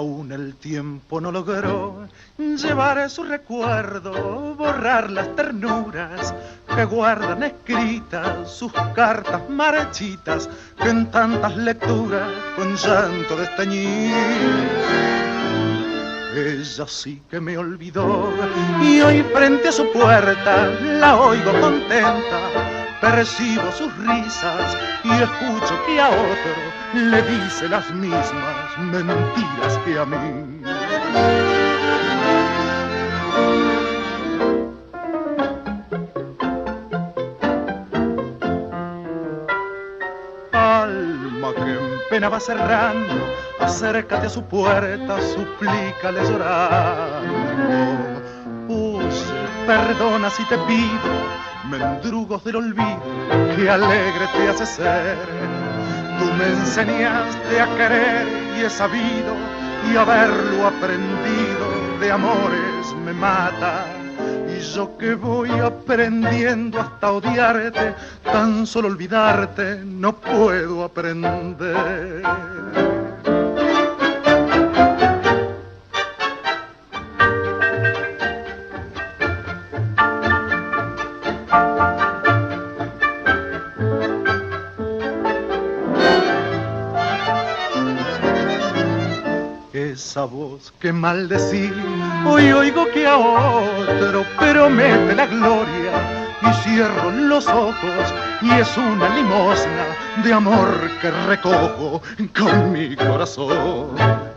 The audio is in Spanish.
Aún el tiempo no logró llevar su recuerdo, borrar las ternuras que guardan escritas sus cartas marchitas que en tantas lecturas con llanto desteñí. Ella sí que me olvidó y hoy frente a su puerta la oigo contenta. Percibo sus risas y escucho que a otro le dice las mismas mentiras que a mí. Alma que en pena va cerrando, acércate a su puerta, suplícale llorando. Perdona si te pido mendrugos del olvido que alegre te hace ser. Tú me enseñaste a querer y he sabido, y haberlo aprendido de amores me mata. Y yo que voy aprendiendo hasta odiarte, tan solo olvidarte no puedo aprender. Esa voz que maldecí, hoy oigo que a otro promete la gloria y cierro los ojos y es una limosna de amor que recojo con mi corazón.